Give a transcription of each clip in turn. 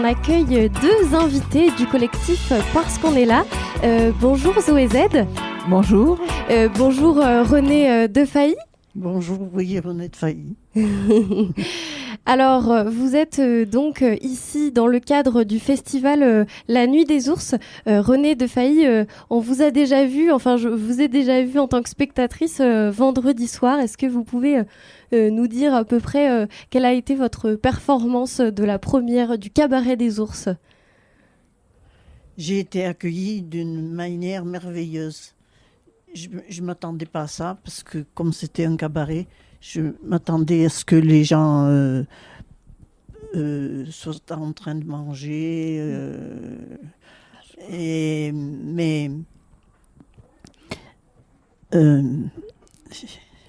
on accueille deux invités du collectif Parce qu'on est là. Bonjour Zoé Z. Bonjour. Bonjour René Defailly. Bonjour, oui, René Defailly. Alors, vous êtes donc ici dans le cadre du festival La Nuit des Ours. René Defailly, on vous a déjà vu, enfin je vous ai déjà vu en tant que spectatrice vendredi soir. Est-ce que vous pouvez nous dire à peu près quelle a été votre performance de la première du Cabaret des Ours ? J'ai été accueillie d'une manière merveilleuse. Je ne m'attendais pas à ça parce que comme c'était un cabaret, je m'attendais à ce que les gens soient en train de manger. Mais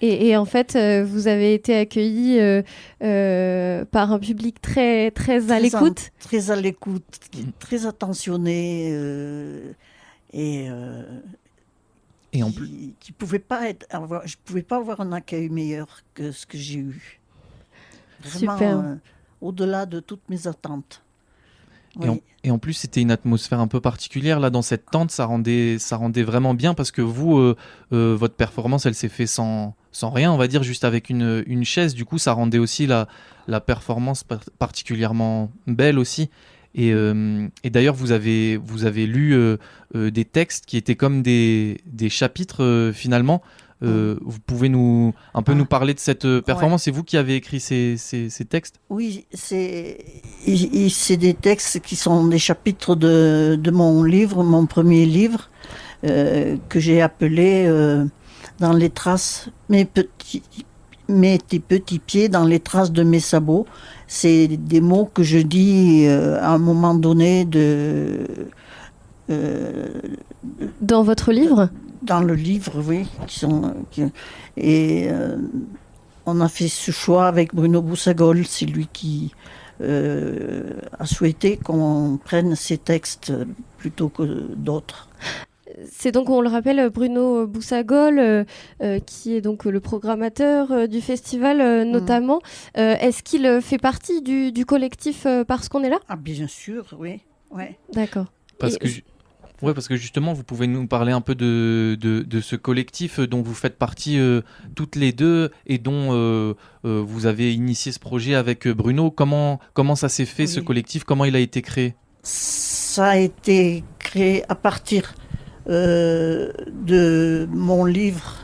Et en fait, vous avez été accueilli par un public très, très à l'écoute. Très à l'écoute, très attentionné Et en plus, qui pouvait pas je pouvais pas avoir un accueil meilleur que ce que j'ai eu. Vraiment, Super. Au-delà de toutes mes attentes. Et en plus, c'était une atmosphère un peu particulière. Là, dans cette tente, ça rendait vraiment bien parce que vous, votre performance, elle s'est faite sans rien, on va dire, juste avec une chaise. Du coup, ça rendait aussi la performance particulièrement belle aussi. Et d'ailleurs, vous avez lu des textes qui étaient comme des chapitres finalement. Vous pouvez nous parler de cette performance. C'est vous qui avez écrit ces textes ? Oui, c'est des textes qui sont des chapitres de mon livre, mon premier livre, que j'ai appelé Dans les traces, tes petits pieds dans les traces de mes sabots. C'est des mots que je dis à un moment donné Dans votre livre ? Dans le livre, oui. On a fait ce choix avec Bruno Boussagol. C'est lui qui a souhaité qu'on prenne ces textes plutôt que d'autres. C'est donc, on le rappelle, Bruno Boussagol, qui est donc le programmateur du festival notamment. Est-ce qu'il fait partie du collectif Parce qu'on est là ? Ah, bien sûr, oui. Ouais. D'accord. Parce que justement, vous pouvez nous parler un peu de ce collectif dont vous faites partie toutes les deux et dont vous avez initié ce projet avec Bruno. Comment ça s'est fait, ce collectif ? Comment il a été créé ? Ça a été créé à partir de mon livre,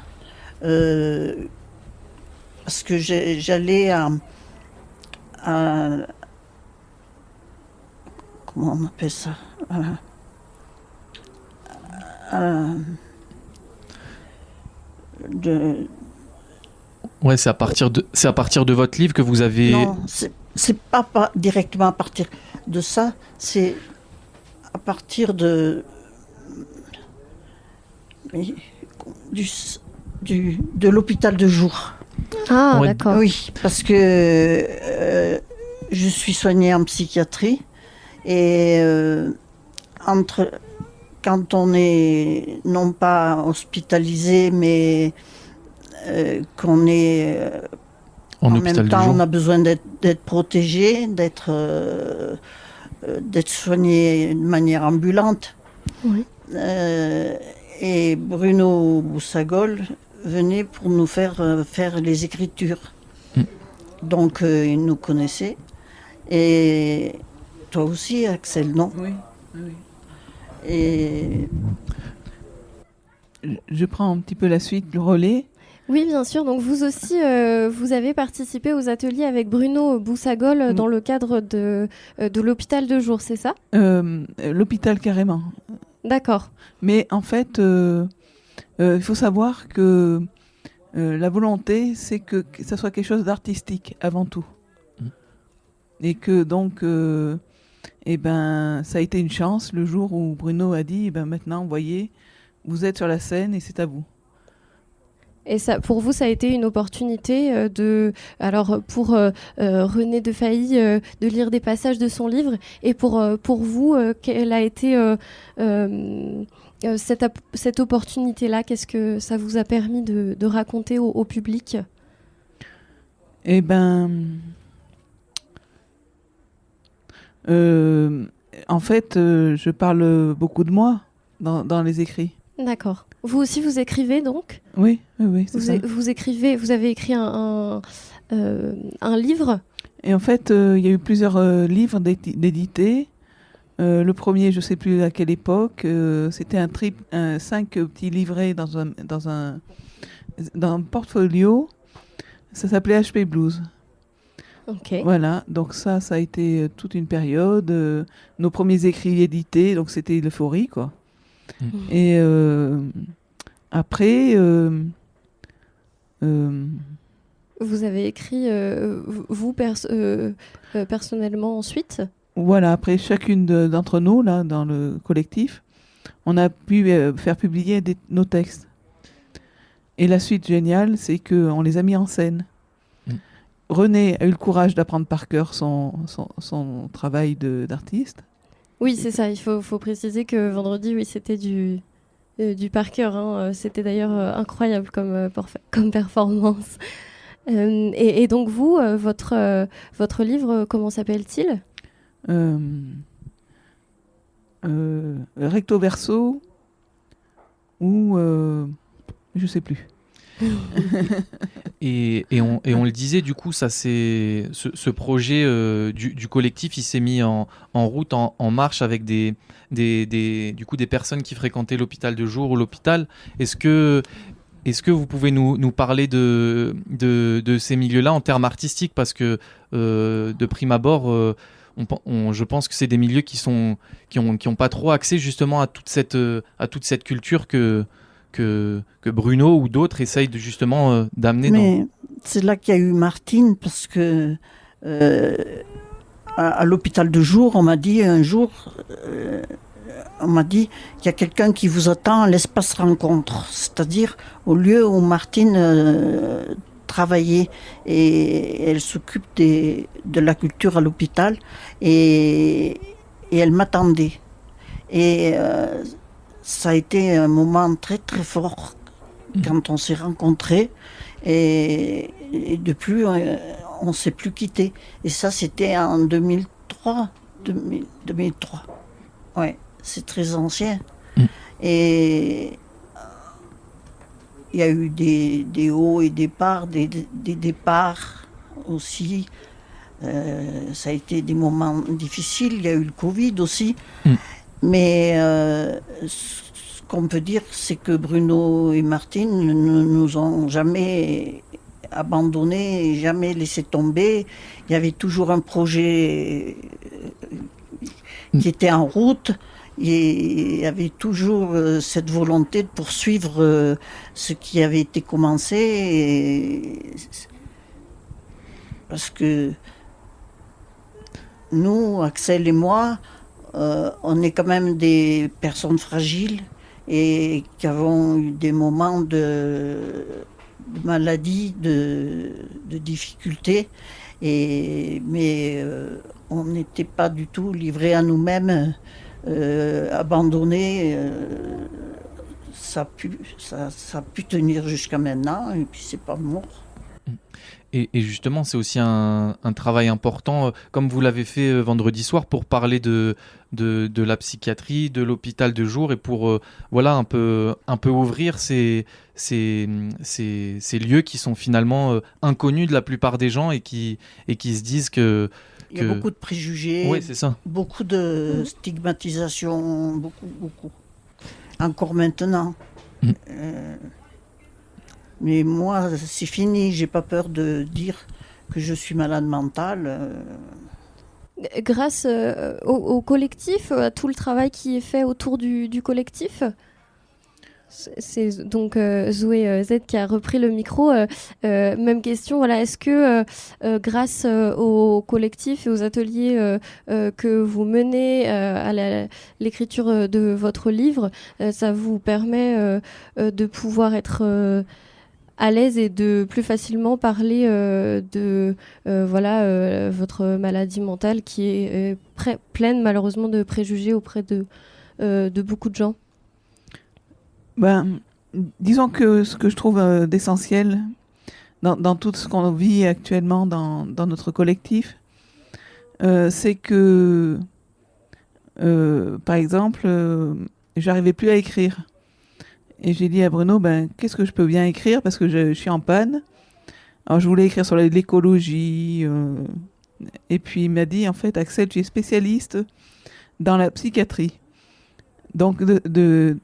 parce que j'allais à comment on appelle ça, Ouais, c'est à partir de votre livre que vous avez... Non, c'est pas directement à partir de ça, c'est à partir de l'hôpital de jour. Ah, Ouais. d'accord. Oui, parce que je suis soignée en psychiatrie et quand on est non pas hospitalisé, mais qu'on est en même temps, on a besoin d'être protégé, d'être soigné de manière ambulante. Oui. Et Bruno Boussagol venait pour nous faire les écritures. Donc il nous connaissait. Et toi aussi, Axel, non ? Oui. Et Je prends un petit peu la suite, le relais. Oui, bien sûr. Donc vous aussi, vous avez participé aux ateliers avec Bruno Boussagol dans le cadre de l'hôpital de jour, c'est ça ? L'hôpital carrément. D'accord. Mais en fait, il faut savoir que la volonté, c'est que ça soit quelque chose d'artistique avant tout. Et que donc, ça a été une chance le jour où Bruno a dit, maintenant, voyez, vous êtes sur la scène et c'est à vous. Et ça, pour vous, ça a été une opportunité pour René Defailly de lire des passages de son livre, et pour vous, quelle a été cette opportunité-là ? Qu'est-ce que ça vous a permis de raconter au public ? En fait, je parle beaucoup de moi dans les écrits. D'accord. Vous aussi, vous écrivez donc? Oui, c'est ça. Vous écrivez, vous avez écrit un livre? Et en fait, il y a eu plusieurs livres d'édités. Le premier, je ne sais plus à quelle époque, c'était un 5 petits livrets dans un portfolio. Ça s'appelait HP Blues. Ok. Voilà, donc ça a été toute une période. Nos premiers écrits édités, donc c'était l'euphorie, quoi. Et après... Vous avez écrit, vous, personnellement, ensuite? Voilà, après chacune d'entre nous, là, dans le collectif, on a pu faire publier nos textes. Et la suite géniale, c'est qu'on les a mis en scène. René a eu le courage d'apprendre par cœur son travail d'artiste. Oui, c'est ça. Il faut préciser que vendredi, oui, c'était du par cœur. Hein. C'était d'ailleurs incroyable comme performance. Et donc vous, votre livre, comment s'appelle-t-il? Recto verso ou je sais plus. Et on le disait, du coup, ça c'est ce projet du collectif, il s'est mis en route, en marche avec du coup, des personnes qui fréquentaient l'hôpital de jour ou l'hôpital. Est-ce que vous pouvez nous parler de ces milieux-là en termes artistiques? Parce que de prime abord, je pense que c'est des milieux qui ont pas trop accès justement à toute cette culture que Bruno ou d'autres essayent justement d'amener. Mais c'est là qu'il y a eu Martine, parce que à l'hôpital de jour, on m'a dit un jour, qu'il y a quelqu'un qui vous attend à l'espace rencontre, c'est-à-dire au lieu où Martine travaillait, et elle s'occupe de la culture à l'hôpital, et elle m'attendait. Et ça a été un moment très très fort quand on s'est rencontrés, et depuis on ne s'est plus quittés. Et ça, c'était en 2003. 2003. Ouais, c'est très ancien. Et il y a eu des hauts et des bas, des départs aussi. Ça a été des moments difficiles. Il y a eu le Covid aussi. Mais ce qu'on peut dire, c'est que Bruno et Martine ne nous ont jamais abandonnés, jamais laissé tomber. Il y avait toujours un projet qui était en route. Et il y avait toujours cette volonté de poursuivre ce qui avait été commencé. Parce que nous, Axel et moi, on est quand même des personnes fragiles et qui avons eu des moments de maladie, de difficultés. Mais on n'était pas du tout livrés à nous-mêmes. Abandonné, ça a pu tenir jusqu'à maintenant, et puis c'est pas mort. Et justement, c'est aussi un travail important, comme vous l'avez fait vendredi soir, pour parler de la psychiatrie, de l'hôpital de jour, et pour voilà, un peu ouvrir ces lieux qui sont finalement inconnus de la plupart des gens, et qui se disent que... Il y a beaucoup de préjugés, oui, c'est ça. Beaucoup de stigmatisation, beaucoup. Encore maintenant. Mais moi, c'est fini, j'ai pas peur de dire que je suis malade mentale. Grâce au collectif, à tout le travail qui est fait autour du collectif? C'est donc Zoé Z qui a repris le micro. Même question, voilà, est-ce que grâce au collectif et aux ateliers que vous menez à l'écriture de votre livre, ça vous permet de pouvoir être à l'aise et de plus facilement parler de votre maladie mentale qui est pleine malheureusement de préjugés auprès de beaucoup de gens? Disons que ce que je trouve d'essentiel dans tout ce qu'on vit actuellement dans notre collectif, c'est que, par exemple, j'arrivais plus à écrire. Et j'ai dit à Bruno, qu'est-ce que je peux bien écrire parce que je suis en panne. Alors je voulais écrire sur l'écologie. Et puis il m'a dit, en fait, Axel, tu es spécialiste dans la psychiatrie. Donc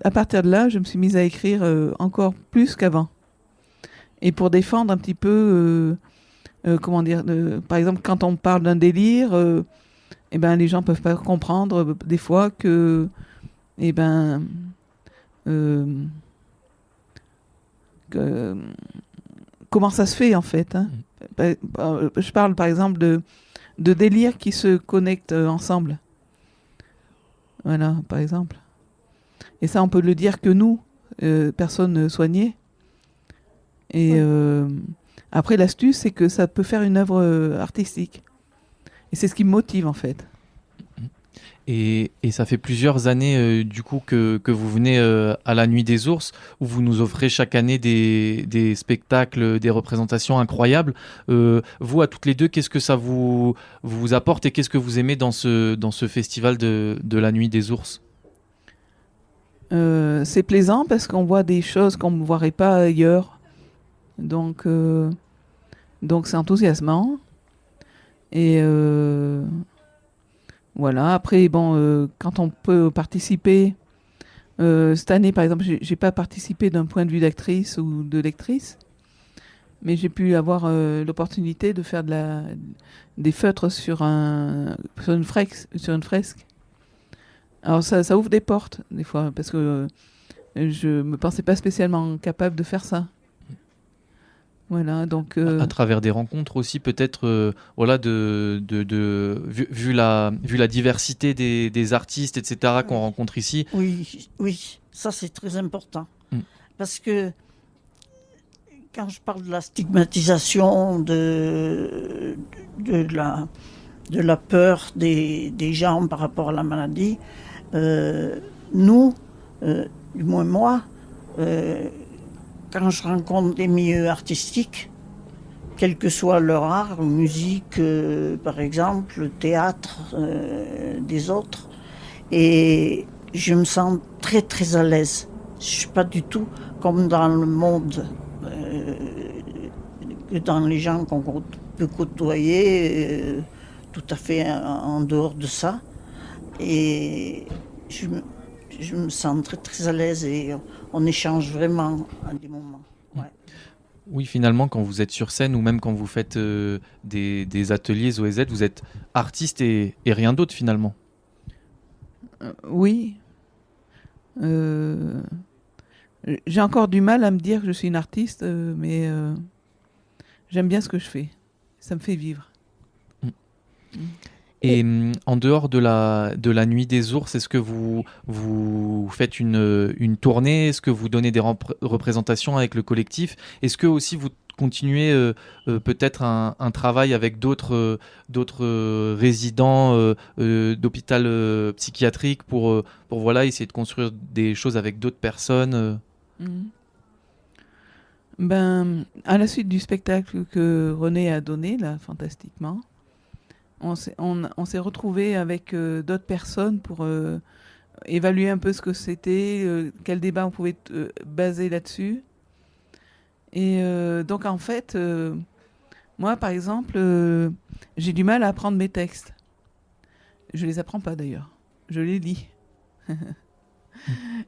à partir de là, je me suis mise à écrire encore plus qu'avant. Et pour défendre un petit peu, comment dire, par exemple, quand on parle d'un délire, les gens peuvent pas comprendre des fois que, comment ça se fait en fait. Hein. Je parle par exemple de délires qui se connectent ensemble. Voilà, par exemple. Et ça, on peut le dire que nous, personnes soignées. Et après, l'astuce, c'est que ça peut faire une œuvre artistique. Et c'est ce qui me motive, en fait. Et ça fait plusieurs années, du coup, que vous venez à la Nuit des Ours, où vous nous offrez chaque année des spectacles, des représentations incroyables. Vous, à toutes les deux, qu'est-ce que ça vous apporte et qu'est-ce que vous aimez dans ce festival de la Nuit des Ours ? C'est plaisant parce qu'on voit des choses qu'on ne verrait pas ailleurs. Donc c'est enthousiasmant. Et voilà. Après, quand on peut participer, cette année, par exemple, j'ai pas participé d'un point de vue d'actrice ou de lectrice, mais j'ai pu avoir l'opportunité de faire des feutres sur une fresque. Alors ça ouvre des portes des fois parce que je me pensais pas spécialement capable de faire ça. Voilà, donc à travers des rencontres aussi peut-être vu la diversité des artistes etc. qu'on rencontre ici. Oui, ça c'est très important parce que quand je parle de la stigmatisation de la peur des gens par rapport à la maladie, nous, du moins moi, quand je rencontre des milieux artistiques, quel que soit leur art, musique par exemple, le théâtre, des autres, et je me sens très très à l'aise. Je ne suis pas du tout comme dans le monde, que dans les gens qu'on peut côtoyer, tout à fait en dehors de ça. Et je me sens très très à l'aise et on échange vraiment à des moments. Ouais. Oui, finalement, quand vous êtes sur scène ou même quand vous faites des ateliers ZOEZ, vous êtes artiste et rien d'autre finalement. Oui. J'ai encore du mal à me dire que je suis une artiste, mais j'aime bien ce que je fais. Ça me fait vivre. Et en dehors de la Nuit des Ours, est-ce que vous faites une tournée ? Est-ce que vous donnez des représentations avec le collectif ? Est-ce que aussi vous continuez peut-être un travail avec d'autres résidents d'hôpital psychiatrique pour voilà, essayer de construire des choses avec d'autres personnes À la suite du spectacle que René a donné, là, fantastiquement, on s'est retrouvés avec d'autres personnes pour évaluer un peu ce que c'était, quel débat on pouvait baser là-dessus. Et donc en fait, moi par exemple, j'ai du mal à apprendre mes textes. Je les apprends pas d'ailleurs, je les lis.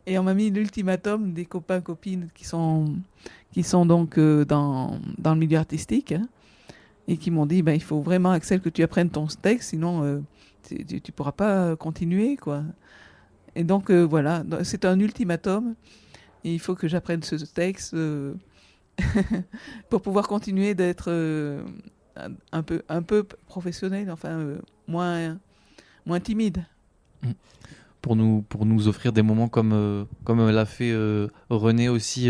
Et on m'a mis l'ultimatum des copains copines qui sont donc dans le milieu artistique. Hein, et qui m'ont dit, il faut vraiment, Axel, que tu apprennes ton texte, sinon tu pourras pas continuer, quoi. Et donc, voilà, c'est un ultimatum. Et il faut que j'apprenne ce texte pour pouvoir continuer d'être un peu professionnel, enfin, moins timide. Pour nous offrir des moments comme l'a fait René aussi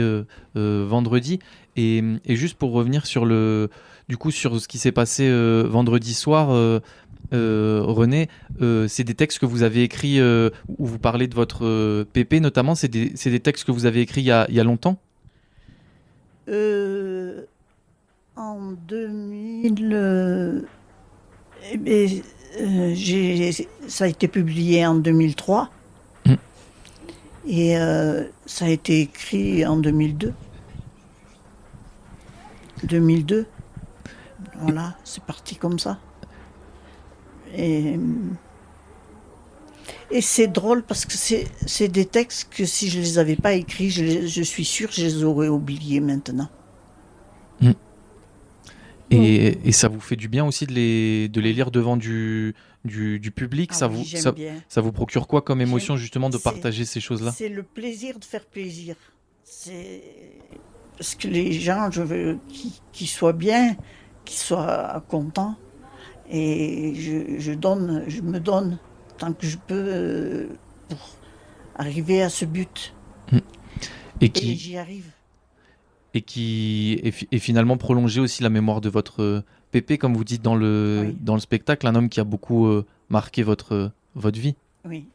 vendredi. Et juste pour revenir sur ce qui s'est passé vendredi soir, René, c'est des textes que vous avez écrits où vous parlez de votre pépé notamment, c'est des textes que vous avez écrits il y a longtemps ? En 2000... Ça a été publié en 2003 Mm. et ça a été écrit en 2002. 2002. Voilà, c'est parti comme ça. Et c'est drôle parce que c'est des textes que si je les avais pas écrits, je suis sûre que je les aurais oubliés maintenant. Et ça vous fait du bien aussi de les lire devant du public. Ah oui, j'aime bien. Ça vous procure quoi comme émotion justement de c'est- partager ces choses-là? C'est le plaisir de faire plaisir. C'est parce que les gens, je veux qu'ils soient bien, qu'ils soient contents. Et je me donne tant que je peux pour arriver à ce but. Et Et qui, j'y arrive. et finalement prolonger aussi la mémoire de votre Pépé, comme vous dites Oui. dans le spectacle, un homme qui a beaucoup marqué votre vie. Oui.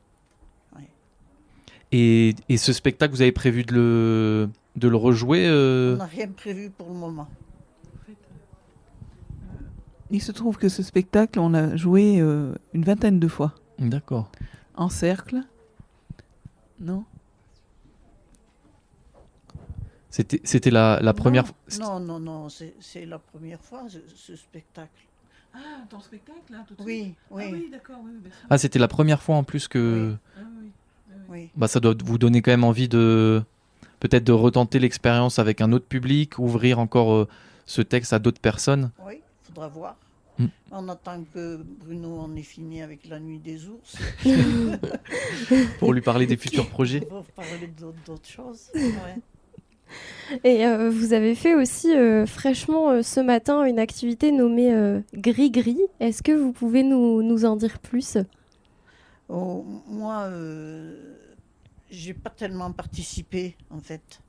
Et ce spectacle, vous avez prévu de le rejouer On n'a rien prévu pour le moment. Il se trouve que ce spectacle, on l'a joué une vingtaine de fois. D'accord. En cercle. Non? C'était la première fois. Non, c'est la première fois, ce spectacle. Ah, ton spectacle, là, tout de Oui, oui, d'accord. Oui, bien sûr. Ah, c'était la première fois en plus que. oui. Bah, ça doit vous donner quand même envie de peut-être de retenter l'expérience avec un autre public, ouvrir encore ce texte à d'autres personnes. Oui, il faudra voir. Mm. On attend que Bruno en ait fini avec La Nuit des ours. Pour lui parler des futurs projets. On va parler d'autres choses. Ouais. Et vous avez fait aussi fraîchement ce matin une activité nommée Gris-Gris. Est-ce que vous pouvez nous en dire plus? Oh, moi, j'ai pas tellement participé, en fait.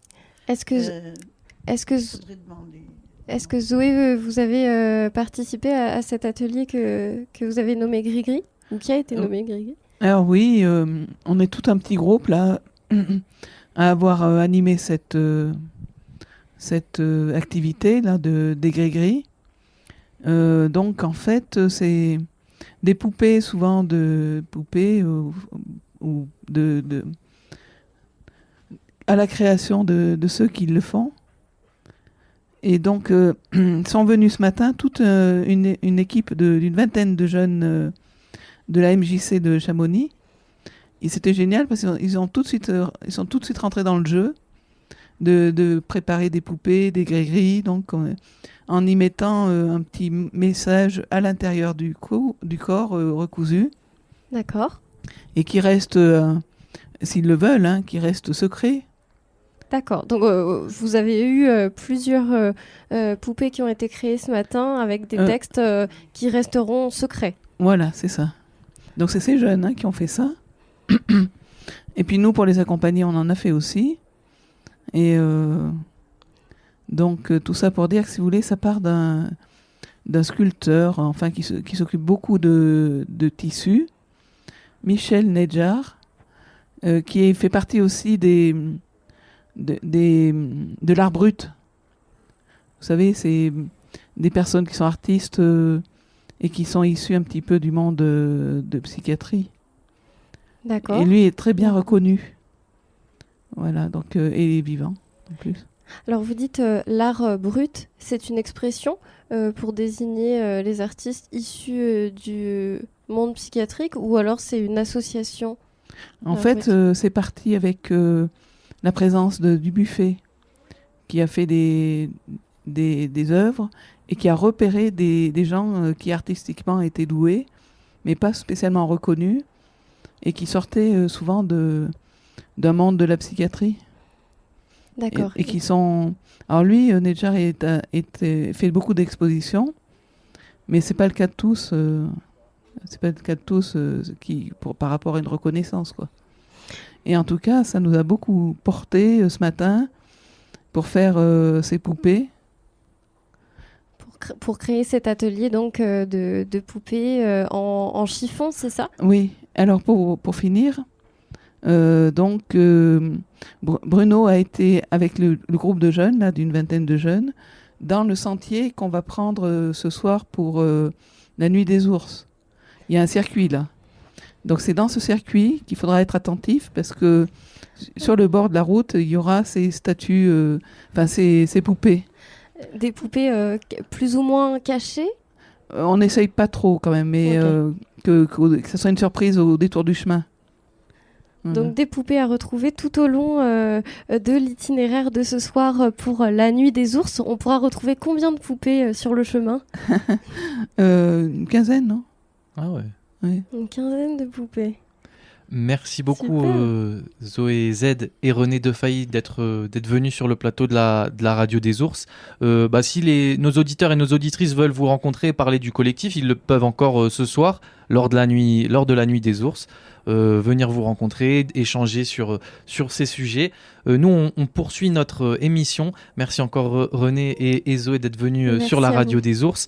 Est-ce que, Faudrait demander. est-ce que Zoé, vous avez participé à cet atelier que vous avez nommé Gris-Gris? Ou qui a été nommé Gris-Gris? Alors oui, on est tout un petit groupe là à avoir animé cette activité là des gris-gris. Donc en fait, c'est des poupées, souvent de poupées ou à la création de ceux qui le font. Et donc sont venus ce matin toute une équipe d'une vingtaine de jeunes de la MJC de Chamonix. Et c'était génial parce qu'ils sont tout de suite rentrés dans le jeu de préparer des poupées, des gris-gris, donc en y mettant un petit message à l'intérieur du corps recousu. D'accord. Et qui reste, s'ils le veulent, hein, qui reste secret. D'accord. Donc, vous avez eu plusieurs poupées qui ont été créées ce matin avec des textes qui resteront secrets. Voilà, c'est ça. Donc, c'est ces jeunes qui ont fait ça. Et puis, nous, pour les accompagner, on en a fait aussi. Et donc, tout ça pour dire que, si vous voulez, ça part d'un sculpteur, enfin, qui s'occupe beaucoup de tissus, Michel Nedjar, qui fait partie aussi de l'art brut. Vous savez, c'est des personnes qui sont artistes et qui sont issues un petit peu du monde de psychiatrie. D'accord. Et lui est très bien reconnu. Voilà, donc, et il est vivant en plus. Alors vous dites l'art brut, c'est une expression pour désigner les artistes issus du monde psychiatrique ou alors c'est une association? En fait, c'est parti avec la présence du Buffet qui a fait des œuvres et qui a repéré des gens qui artistiquement étaient doués mais pas spécialement reconnus et qui sortaient souvent d'un monde de la psychiatrie. D'accord. Et qui sont... Alors lui, Nedjar fait beaucoup d'expositions, mais c'est pas le cas de tous. C'est pas le cas de tous par rapport à une reconnaissance, quoi. Et en tout cas, ça nous a beaucoup porté ce matin pour faire ces poupées. Pour créer cet atelier donc de poupées en chiffon, c'est ça? Oui. Alors pour finir, Bruno a été avec le groupe de jeunes, là, d'une vingtaine de jeunes, dans le sentier qu'on va prendre ce soir pour la Nuit des ours. Il y a un circuit là. Donc c'est dans ce circuit qu'il faudra être attentif parce que sur le bord de la route, il y aura ces statues, ces poupées. Des poupées plus ou moins cachées? On n'essaye pas trop quand même, mais que ça soit une surprise au détour du chemin. Donc des poupées à retrouver tout au long de l'itinéraire de ce soir pour la nuit des ours. On pourra retrouver combien de poupées sur le chemin? Une quinzaine, non? Ah ouais. Oui. Une quinzaine de poupées. Merci beaucoup Zoé Z et René Defailly d'être venus sur le plateau de la radio des ours. Si nos auditeurs et nos auditrices veulent vous rencontrer et parler du collectif, ils le peuvent encore ce soir lors de la nuit des ours. Venir vous rencontrer, échanger sur ces sujets. Nous, on poursuit notre émission. Merci encore René et Zoé d'être venus sur la radio des ours.